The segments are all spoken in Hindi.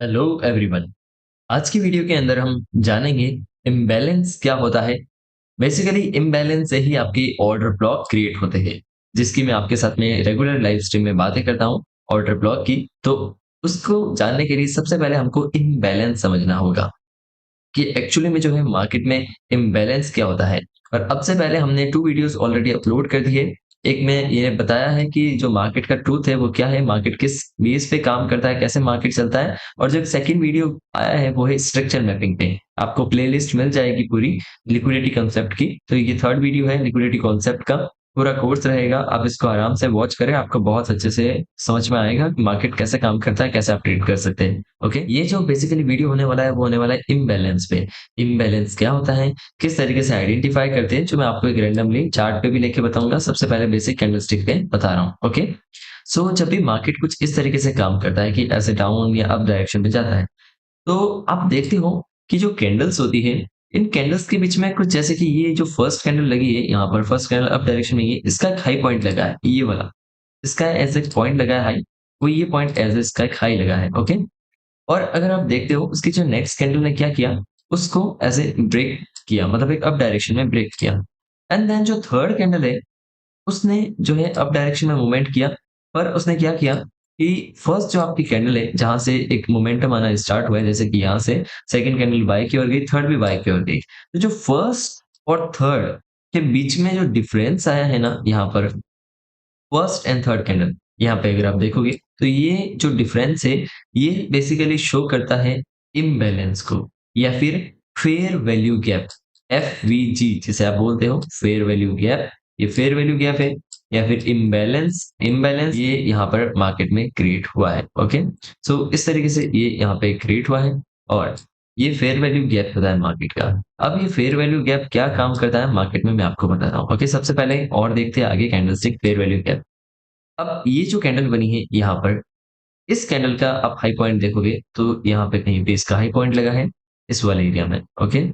Hello everyone. आज की वीडियो के अंदर हम जानेंगे इम्बैलेंस क्या होता है। बेसिकली इम्बैलेंस से ही आपके ऑर्डर ब्लॉक क्रिएट होते हैं, जिसकी मैं आपके साथ में रेगुलर लाइव स्ट्रीम में बातें करता हूँ ऑर्डर ब्लॉक की। तो उसको जानने के लिए सबसे पहले हमको इम्बैलेंस समझना होगा कि एक्चुअली में जो है मार्केट में इम्बैलेंस क्या होता है। और अब से पहले हमने 2 वीडियोस ऑलरेडी अपलोड कर दिए। एक में ये बताया है कि जो मार्केट का ट्रूथ है वो क्या है, मार्केट किस बेस पे काम करता है, कैसे मार्केट चलता है। और जो सेकंड वीडियो आया है वो है स्ट्रक्चर मैपिंग पे। आपको प्लेलिस्ट मिल जाएगी पूरी लिक्विडिटी कांसेप्ट की। तो ये थर्ड वीडियो है लिक्विडिटी कांसेप्ट का, पूरा कोर्स रहेगा। आप इसको आराम से वॉच करें, आपको बहुत अच्छे से समझ में आएगा कि मार्केट कैसे काम करता है, कैसे आप ट्रेड कर सकते हैं। ओके, ये जो बेसिकली वीडियो होने वाला है वो होने वाला है इम्बैलेंस पे। इम्बैलेंस क्या होता है, किस तरीके से आइडेंटिफाई करते हैं, जो मैं आपको एक रैंडमली चार्ट पे भी लेके बताऊंगा। सबसे पहले बेसिक कैंडलस्टिक पे बता रहा हूँ। ओके, सो जब भी मार्केट कुछ इस तरीके से काम करता है कि ऐसे डाउन या अप डायरेक्शन में जाता है, तो आप देखते हो कि जो कैंडल्स होती है, इन कैंडल्स के बीच में कुछ जैसे कि ये जो फर्स्ट कैंडल लगी है यहाँ पर, फर्स्ट कैंडल अप डायरेक्शन में, ये इसका एक हाई पॉइंट लगा है, ये वाला इसका एज एक पॉइंट लगा है हाई। वो ये पॉइंट एज इसका एक हाई लगा है। ओके, और अगर आप देखते हो उसकी जो नेक्स्ट कैंडल ने क्या किया, उसको एज ए ब्रेक किया, मतलब एक अप डायरेक्शन में ब्रेक किया। एंड देन जो थर्ड कैंडल है उसने जो है अप डायरेक्शन में मूवमेंट किया। पर उसने क्या किया कि फर्स्ट जो आपकी कैंडल है जहां से एक मोमेंटम आना स्टार्ट हुआ है, जैसे कि यहाँ से सेकंड कैंडल बाय की ओर गई, थर्ड भी बाय की ओर गई। तो जो फर्स्ट और थर्ड के बीच में जो डिफरेंस आया है ना यहाँ पर, फर्स्ट एंड थर्ड कैंडल, यहाँ पे अगर आप देखोगे तो ये जो डिफरेंस है ये बेसिकली शो करता है इम्बैलेंस को, या फिर फेयर वैल्यू गैप, FVG जिसे आप बोलते हो, फेयर वैल्यू गैप। ये फेयर वैल्यू गैप है, या फिर इम्बैलेंस, इम्बैलेंस ये यहाँ पर मार्केट में क्रिएट हुआ है। ओके, सो इस तरीके से ये यहाँ पे क्रिएट हुआ है, और ये फेयर वैल्यू गैप होता है मार्केट का। अब ये फेयर वैल्यू गैप क्या काम करता है मार्केट में, मैं आपको बताता हूँ। ओके, सबसे पहले और देखते हैं आगे कैंडलस्टिक फेयर वैल्यू गैप। अब ये जो कैंडल बनी है यहाँ पर, इस कैंडल का आप हाई पॉइंट देखोगे तो यहाँ पे कहीं पे इसका हाई पॉइंट लगा है, इस वाले एरिया में। ओके,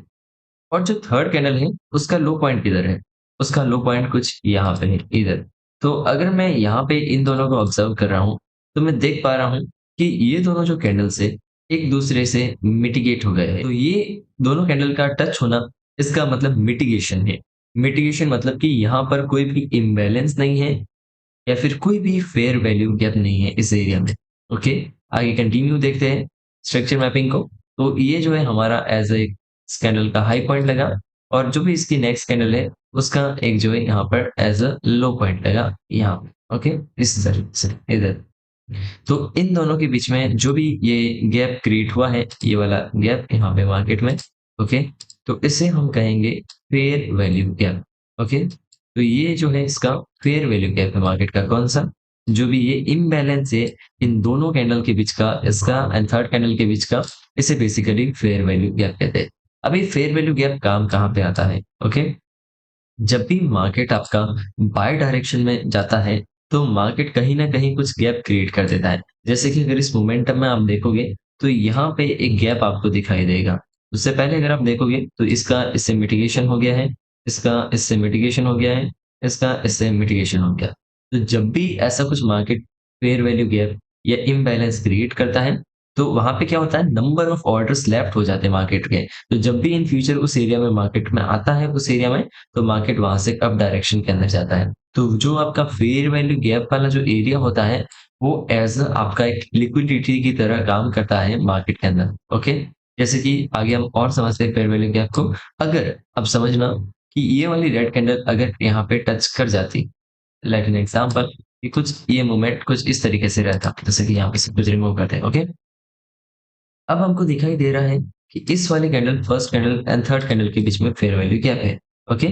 और जो थर्ड कैंडल है उसका लो पॉइंट किधर है, उसका लो पॉइंट कुछ यहाँ पे है, इधर। तो अगर मैं यहाँ पे इन दोनों को ऑब्जर्व कर रहा हूँ तो मैं देख पा रहा हूँ कि ये दोनों जो कैंडल्स है एक दूसरे से मिटिगेट हो गए हैं। तो ये दोनों कैंडल का टच होना, इसका मतलब मिटिगेशन है। मिटिगेशन मतलब कि यहाँ पर कोई भी इम्बैलेंस नहीं है, या फिर कोई भी फेयर वैल्यू गैप नहीं है इस एरिया में। ओके, आगे कंटिन्यू देखते हैं स्ट्रक्चर मैपिंग को। तो ये जो है हमारा एज ए कैंडल का हाई पॉइंट लगा, और जो भी इसकी नेक्स्ट कैंडल है उसका एक जो है यहाँ पर एज अ लो पॉइंट लगा यहाँ पे। ओके, इस तरीके से इधर। तो इन दोनों के बीच में जो भी ये गैप क्रिएट हुआ है, ये वाला गैप यहाँ पे मार्केट में। ओके, तो इसे हम कहेंगे फेयर वैल्यू गैप। ओके, तो ये जो है इसका फेयर वैल्यू गैप है मार्केट का, कौन सा, जो भी ये इम्बैलेंस है इन दोनों कैंडल के बीच का, इसका एंड थर्ड कैंडल के बीच का, इसे बेसिकली फेयर वैल्यू गैप कहते हैं। अभी फेयर वैल्यू गैप काम कहाँ पे आता है? ओके, जब भी मार्केट आपका बाय डायरेक्शन में जाता है तो मार्केट कहीं ना कहीं कुछ गैप क्रिएट कर देता है। जैसे कि अगर इस मोमेंटम में आप देखोगे तो यहाँ पे एक गैप आपको दिखाई देगा। उससे पहले अगर आप देखोगे तो इसका इससे मिटिगेशन हो गया है, इसका इससे मिटिगेशन हो गया है, इसका इससे मिटिगेशन हो गया। तो जब भी ऐसा कुछ मार्केट फेयर वैल्यू गैप या इम्बैलेंस क्रिएट करता है, तो वहां पे क्या होता है, नंबर ऑफ ऑर्डर्स लेफ्ट हो जाते हैं मार्केट के। तो जब भी इन फ्यूचर उस एरिया में मार्केट में आता है, उस एरिया में, तो मार्केट वहां से अप डायरेक्शन के अंदर जाता है। तो जो आपका फेयर वैल्यू गैप वाला जो एरिया होता है वो एज आपका एक लिक्विडिटी की तरह काम करता है मार्केट के अंदर। ओके, जैसे कि आगे हम और समझते हैं फेयर वैल्यू गैप को। अगर अब समझना कि ये वाली रेड कैंडल अगर यहाँ पे टच कर जाती, लाइक एन एग्जाम्पल, कि कुछ ये मूवमेंट कुछ इस तरीके से रहता, जैसे कि यहाँ पे सब कुछ रिमूव करते हैं। ओके, अब हमको दिखाई दे रहा है कि इस वाले candle, first candle and third candle के बीच में फेयर वैल्यू गैप है। ओके,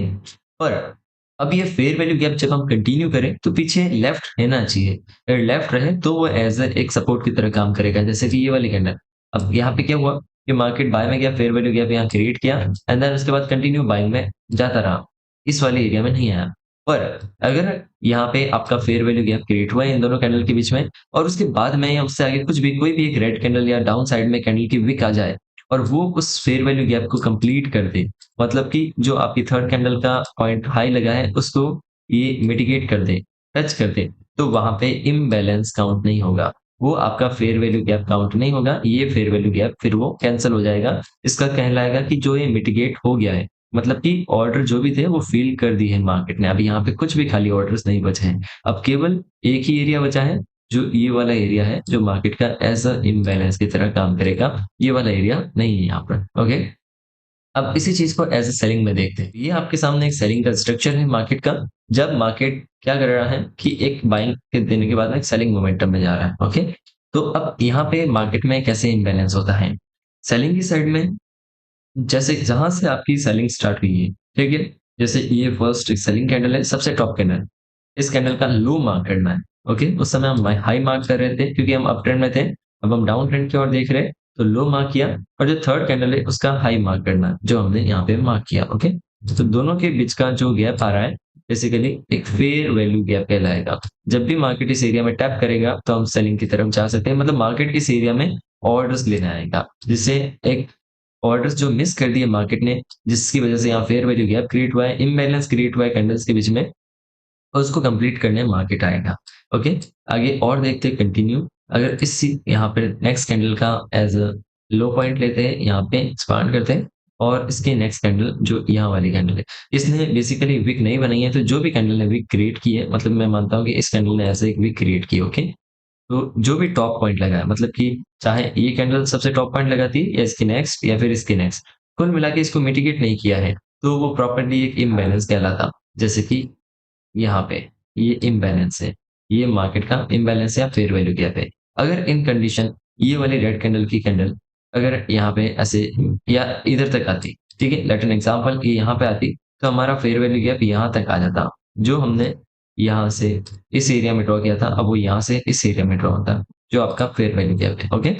पर अब ये फेयर वैल्यू गैप जब हम कंटिन्यू करें तो पीछे लेफ्ट रहना चाहिए। अगर लेफ्ट रहे तो वो एज एक सपोर्ट की तरह काम करेगा, जैसे कि ये वाली कैंडल। अब यहाँ पे क्या हुआ कि मार्केट बाय में गया, फेयर वैल्यू गैप यहाँ क्रिएट किया, एंड देन उसके बाद कंटिन्यू बाइंग में जाता रहा, इस वाले एरिया में नहीं आया। पर अगर यहाँ पे आपका फेयर वैल्यू गैप क्रिएट हुआ है इन दोनों कैंडल के बीच में, और उसके बाद में या उससे आगे कुछ भी, कोई भी एक रेड कैंडल या डाउन साइड में कैंडल की विक आ जाए, और वो उस फेयर वैल्यू गैप को कंप्लीट कर दे, मतलब कि जो आपकी थर्ड कैंडल का पॉइंट हाई लगा है उसको ये मिटिगेट कर दे, टच कर दे, तो वहां पे इम्बैलेंस काउंट नहीं होगा। वो आपका फेयर वैल्यू गैप काउंट नहीं होगा, ये फेयर वैल्यू गैप फिर वो कैंसिल हो जाएगा। इसका कहलाएगा कि जो ये मिटिगेट हो गया है, मतलब कि ऑर्डर जो भी थे वो फिल कर दी है मार्केट ने। अभी यहाँ पे कुछ भी खाली ऑर्डर्स नहीं बचे हैं। अब केवल एक ही एरिया बचा है, जो ये वाला एरिया है, जो मार्केट का एज अ इम्बैलेंस की तरह काम करेगा। ये वाला एरिया नहीं है यहाँ पर। ओके, अब इसी चीज को एज ए सेलिंग में देखते हैं। ये आपके सामने एक सेलिंग का स्ट्रक्चर है मार्केट का। जब मार्केट क्या कर रहा है कि एक बाइंग के देने के बाद में एक सेलिंग मोमेंटम में जा रहा है। ओके, तो अब यहाँ पे मार्केट में कैसे इम्बैलेंस होता है, सेलिंग की साइड में जैसे जहां से आपकी सेलिंग स्टार्ट हुई है, ठीक है, जैसे ये फर्स्ट सेलिंग कैंडल है, सबसे टॉप कैंडल, इस कैंडल का लो मार्क करना है। ओके, उस समय हम हाई मार्क कर रहे थे क्योंकि हम अप ट्रेंड में थे। अब हम डाउन ट्रेंड की ओर देख रहे हैं, तो लो मार्क किया, और जो थर्ड कैंडल है उसका हाई मार्क करना है, जो हमने यहाँ पे मार्क किया। ओके, तो दोनों के बीच का जो गैप आ रहा है, बेसिकली एक फेयर वैल्यू गैप कहलाएगा। जब भी मार्केट इस एरिया में टैप करेगा तो हम सेलिंग की तरफ जा सकते हैं, मतलब मार्केट इस एरिया में ऑर्डर्स लेने आएगा, जिससे एक ऑर्डर्स जो मिस कर दिए मार्केट ने, जिसकी वजह से यहाँ फेयर वैल्यू गैप क्रिएट हुआ है, इम्बैलेंस क्रिएट हुआ है कैंडल्स के बीच में, और उसको कंप्लीट करने मार्केट आएगा। ओके, आगे और देखते हैं कंटिन्यू। अगर इस यहाँ पे नेक्स्ट कैंडल का एज अ लो पॉइंट लेते हैं, यहाँ पे एक्सपांड करते हैं, और इसके नेक्स्ट कैंडल जो यहाँ वाली कैंडल है, इसने बेसिकली विक नहीं बनाई है, तो जो भी कैंडल ने विक क्रिएट की है, मतलब मैं मानता हूँ कि इस कैंडल ने ऐसे एक विक क्रिएट की। ओके, तो जो भी टॉप पॉइंट लगा है, मतलब कि चाहे ये कैंडल सबसे टॉप पॉइंट लगाती है या इसकी नेक्स्ट या फिर इसकी नेक्स्ट, कुल मिला के इसको मिटिगेट नहीं किया है, तो वो प्रॉपर्ली एक इम्बैलेंस कहलाता। जैसे कि यहाँ पे ये इम्बैलेंस है, ये मार्केट का इम्बैलेंस या फेयर वैल्यू गैप है। अगर इन कंडीशन ये वाली रेड कैंडल की कैंडल अगर यहाँ पे ऐसे या इधर तक आती, ठीक है, लेट एन एग्जांपल, ये यहाँ पे आती, तो हमारा फेयर वैल्यू गैप यहाँ तक आ जाता। जो हमने यहाँ से इस एरिया में ड्रॉ किया था, अब वो यहाँ से इस एरिया में ड्रॉ होता, जो आपका फेयर वैल्यू गैप है। ओके,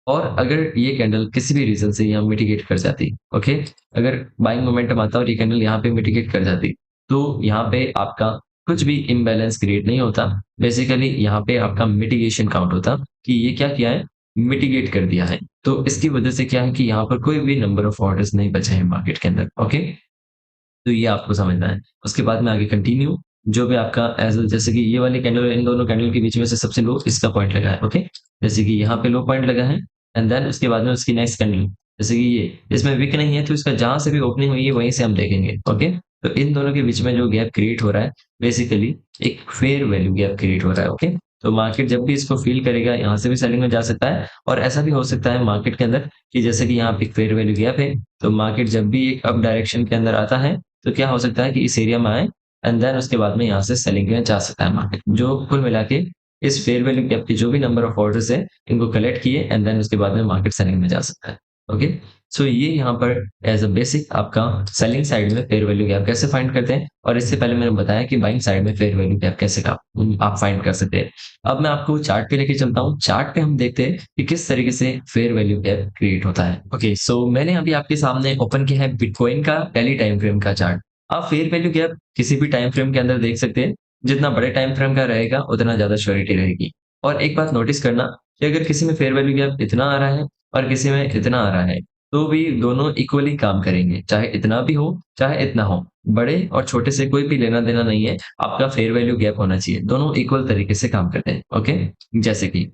और अगर ये कैंडल किसी भी रीजन से यहाँ मिटिगेट कर जाती, ओके, अगर बाइंग मोमेंटम आता और ये कैंडल यहाँ पे मिटिगेट कर जाती, तो यहाँ पे आपका कुछ भी इम्बैलेंस क्रिएट नहीं होता। बेसिकली यहाँ पे आपका मिटिगेशन काउंट होता कि ये क्या किया है, मिटिगेट कर दिया है। तो इसकी वजह से क्या है कि यहाँ पर कोई भी नंबर ऑफ ऑर्डर्स नहीं बचे हैं मार्केट के अंदर। ओके, तो ये आपको समझना है। उसके बाद में आगे कंटिन्यू, जो भी आपका एज जैसे कि ये वाली कैंडल, इन दोनों कैंडल के बीच में से सबसे लो इसका पॉइंट लगा है। ओके, जैसे कि यहाँ पे लो पॉइंट लगा है, एंड देन उसके बाद में उसकी नेक्स्ट कैंडल, जैसे कि ये इसमें विक नहीं है, तो इसका जहां से भी ओपनिंग हुई है वहीं से हम देखेंगे। ओके, तो इन दोनों के बीच में जो गैप क्रिएट हो रहा है, बेसिकली एक फेयर वैल्यू गैप क्रिएट हो रहा है। ओके, तो मार्केट जब भी इसको फील करेगा, यहाँ से भी सेलिंग में जा सकता है, और ऐसा भी हो सकता है मार्केट के अंदर कि जैसे कि यहाँ पे एक फेयर वैल्यू गैप है, तो मार्केट जब भी एक अप डायरेक्शन के अंदर आता है, तो क्या हो सकता है कि इस एरिया में आए, एंड देन उसके बाद में यहाँ से सेलिंग में जा सकता है मार्केट। जो कुल मिला के इस फेयर वैल्यू गैप के जो भी नंबर ऑफ ऑर्डर्स है, इनको कलेक्ट किए, एंड देन उसके बाद में मार्केट सेलिंग में जा सकता है। ओके, सो ये यहाँ पर एज अ बेसिक आपका सेलिंग साइड में फेयर वैल्यू गैप कैसे फाइंड करते हैं, और इससे पहले मैंने बताया कि बाइंग साइड में फेयर वैल्यू गैप कैसे आप फाइंड कर सकते हैं। अब मैं आपको चार्ट पे लेके चलता हूँ। चार्ट पे हम देखते हैं कि किस तरीके से फेयर वैल्यू गैप क्रिएट होता है। ओके, सो मैंने अभी आपके सामने ओपन किया है बिटकॉइन का डेली टाइम फ्रेम का चार्ट। आप फेयर वैल्यू गैप किसी भी टाइम फ्रेम के अंदर देख सकते हैं। जितना बड़े टाइम फ्रेम का रहेगा उतना ज्यादा श्योरिटी रहेगी। और एक बात नोटिस करना कि अगर किसी में फेयर वैल्यू गैप इतना आ रहा है और किसी में इतना आ रहा है, तो भी दोनों इक्वली काम करेंगे, चाहे इतना भी हो चाहे इतना हो। बड़े और छोटे से कोई भी लेना देना नहीं है, आपका फेयर वैल्यू गैप होना चाहिए, दोनों इक्वल तरीके से काम करते हैं। ओके, जैसे कि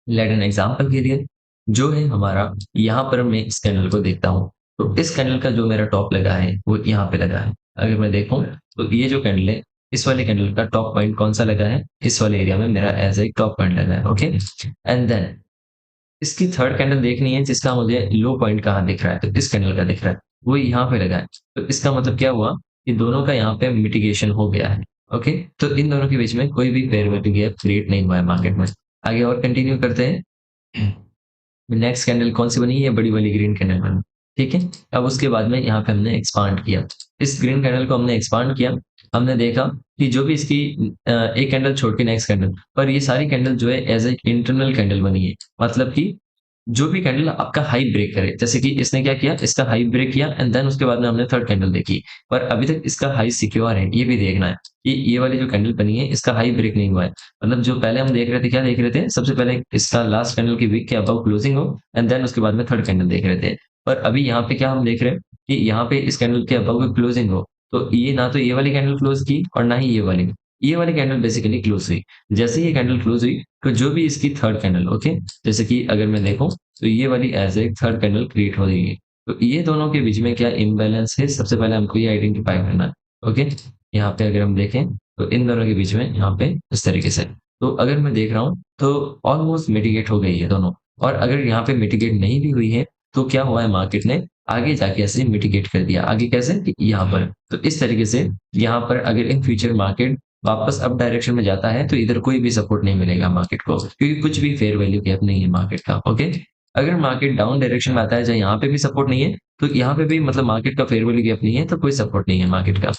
लेट एन एग्जाम्पल के लिए, जो है हमारा यहाँ पर मैं इस कैंडल को देखता हूँ, तो इस कैंडल का जो मेरा टॉप लगा है वो यहाँ पे लगा है। अगर मैं देखूं तो ये जो कैंडल है, इस वाले कैंडल का टॉप पॉइंट कौन सा लगा है, इस वाले एरिया में मेरा एज ए टॉप पॉइंट लगा है। ओके, एंड देन इसकी थर्ड कैंडल देखनी है, जिसका मुझे लो पॉइंट कहाँ दिख रहा है, तो इस कैंडल का दिख रहा है, वो यहाँ पे लगा है। तो इसका मतलब क्या हुआ कि दोनों का यहाँ पे मिटिगेशन हो गया है। ओके, तो इन दोनों के बीच में कोई भी फेयर वैल्यू गैप क्रिएट नहीं हुआ है मार्केट में। आगे और कंटिन्यू करते हैं। नेक्स्ट कैंडल कौन सी बनी है, बड़ी वाली ग्रीन कैंडल बनी। ठीक है, अब उसके बाद में यहाँ पे हमने एक्सपांड किया, इस ग्रीन कैंडल को हमने एक्सपांड किया। हमने देखा कि जो भी इसकी एक कैंडल छोड़ के नेक्स्ट कैंडल, पर ये सारी कैंडल जो है एज ए इंटरनल कैंडल बनी है। मतलब कि जो भी कैंडल आपका हाई ब्रेक करे, जैसे कि इसने क्या किया, इसका हाई ब्रेक किया, एंड देन उसके बाद में हमने थर्ड कैंडल देखी, पर अभी तक इसका हाई सिक्योर है, ये भी देखना है कि ये वाली जो कैंडल बनी है इसका हाई ब्रेक नहीं हुआ है। मतलब जो पहले हम देख रहे थे, क्या देख रहे थे, सबसे पहले इसका लास्ट कैंडल की वीक के अबव क्लोजिंग हो, एंड देन उसके बाद में थर्ड कैंडल देख रहे थे। पर अभी यहाँ पे क्या हम देख रहे हैं कि यहाँ पे इस कैंडल के अबव क्लोजिंग हो, तो ये ना तो ये वाली कैंडल क्लोज की और ना ही ये वाली, ये वाली कैंडल बेसिकली क्लोज हुई। जैसे ही ये कैंडल क्लोज हुई तो जो भी इसकी थर्ड कैंडल, ओके, जैसे कि अगर मैं देखूं तो ये वाली as a third candle create हो रही है। तो ये दोनों के बीच में क्या इम्बैलेंस है, सबसे पहले हमको ये आइडेंटिफाई करना है। ओके, यहाँ पे अगर हम देखें तो इन दोनों के बीच में यहाँ पे इस तरीके से, तो अगर मैं देख रहा हूँ तो ऑलमोस्ट मिटिगेट हो गई है दोनों। और अगर यहाँ पे मिटिगेट नहीं भी हुई है तो क्या हुआ है, मार्केट ने आगे जाके ऐसे मिटिगेट कर दिया। आगे कैसे, कि यहाँ पर। तो इस तरीके से यहाँ पर अगर इन फ्यूचर मार्केट वापस अप डायरेक्शन में जाता है तो इधर कोई भी सपोर्ट नहीं मिलेगा मार्केट को, क्योंकि कुछ भी फेयर वैल्यू गैप नहीं है मार्केट का। ओके, अगर मार्केट डाउन डायरेक्शन में आता है, जहाँ यहाँ पे भी सपोर्ट नहीं है, तो यहाँ पे भी मतलब मार्केट का फेयर वैल्यू गैप नहीं है, तो कोई सपोर्ट नहीं है मार्केट का,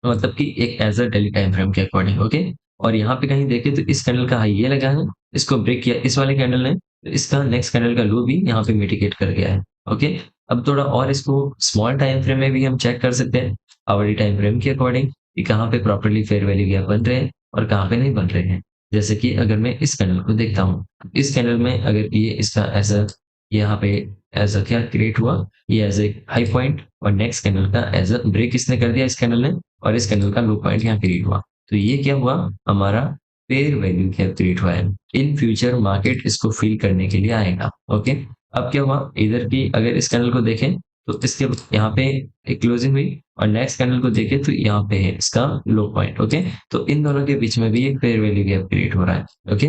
मतलब कि एक as a daily time frame के अकॉर्डिंग। ओके, और यहाँ पे कहीं देखें तो इस कैंडल का हाई ये लगा है, इसको ब्रेक किया इस वाले कैंडल ने, तो इसका नेक्स्ट कैंडल का लो भी यहाँ पे मिटिगेट कर गया है। ओके, अब थोड़ा और इसको स्मॉल टाइम फ्रेम में भी हम चेक कर सकते हैं, आवरली टाइम फ्रेम के अकॉर्डिंग, कि कहाँ पे प्रॉपरली फेयर वैल्यू गैप बन रहे हैं और कहाँ पे नहीं बन रहे हैं। जैसे कि अगर मैं इस कैंडल को देखता हूँ, इस कैंडल में अगर ये इसका ऐसा यहाँ पे एज अ क्या क्रिएट हुआ, ये एज ए हाई पॉइंट, और नेक्स्ट कैंडल का एज अ ब्रेक इसने कर दिया इस कैंडल ने, और इस कैंडल का लो पॉइंट यहाँ क्रिएट हुआ। तो ये क्या हुआ, हमारा फेयर वैल्यू गैप क्रिएट हुआ है। इन फ्यूचर मार्केट इसको फिल करने के लिए आएगा। ओके, अब क्या हुआ इधर की, अगर इस कैंडल को देखें तो इसके यहाँ पे एक क्लोजिंग हुई, और नेक्स्ट कैंडल को देखें तो यहाँ पे है इसका लो पॉइंट। ओके, तो इन दोनों के बीच में भी एक फेयर वैल्यू गैप क्रिएट हो रहा है। ओके,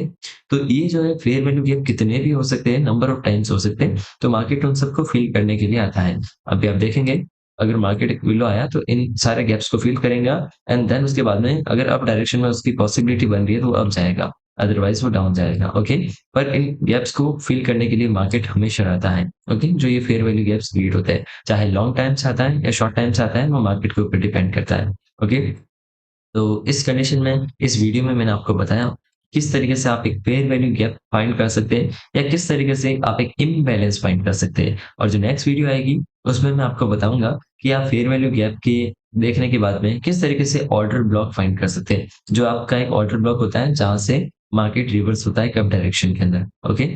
तो ये जो है फेयर वैल्यू गैप कितने भी हो सकते हैं, नंबर ऑफ टाइम्स हो सकते हैं, तो मार्केट उन सबको फिल करने के लिए आता है। अभी आप देखेंगे अगर मार्केट एक विलो आया तो इन सारे गैप्स को फिल करेगा, एंड देन उसके बाद में अगर अप डायरेक्शन में उसकी पॉसिबिलिटी बन रही है तो वो अप जाएगा, अदरवाइज वो डाउन जाएगा। ओके, पर इन गैप्स को फिल करने के लिए मार्केट हमेशा रहता है। ओके, जो ये फेयर वैल्यू गैप्स क्रिएट होते हैं, चाहे लॉन्ग टाइम से आता है या शॉर्ट टाइम से आता है, वो मार्केट के ऊपर डिपेंड करता है। ओके, तो इस कंडीशन में इस वीडियो में मैंने आपको बताया किस तरीके से आप एक फेयर वैल्यू गैप फाइंड कर सकते हैं, या किस तरीके से आप एक इम्बैलेंस फाइंड कर सकते हैं। और जो नेक्स्ट वीडियो आएगी उसमें मैं आपको बताऊंगा कि आप फेयर वैल्यू गैप के देखने के बाद में किस तरीके से ऑर्डर ब्लॉक फाइंड कर सकते हैं, जो आपका एक ऑर्डर ब्लॉक होता है जहां से मार्केट रिवर्स होता है कब डायरेक्शन के अंदर। ओके,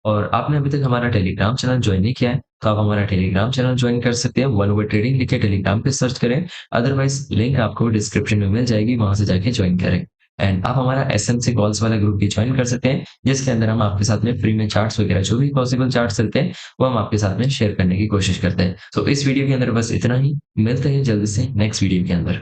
और आपने अभी तक हमारा टेलीग्राम चैनल ज्वाइन नहीं किया है तो आप हमारा टेलीग्राम चैनल ज्वाइन कर सकते हैं। वन ओवर ट्रेडिंग लिखे टेलीग्राम पे सर्च करें, अदरवाइज लिंक आपको डिस्क्रिप्शन में मिल जाएगी, वहां से जाके ज्वाइन करें। एंड आप हमारा एसएमसी कॉल्स वाला ग्रुप भी ज्वाइन कर सकते हैं, जिसके अंदर हम आपके साथ में फ्री में चार्ट्स वगैरह जो भी पॉसिबल चार्ट्स चलते हैं वो हम आपके साथ में शेयर करने की कोशिश करते हैं। तो इस वीडियो के अंदर बस इतना ही, मिलते हैं जल्दी से नेक्स्ट वीडियो के अंदर।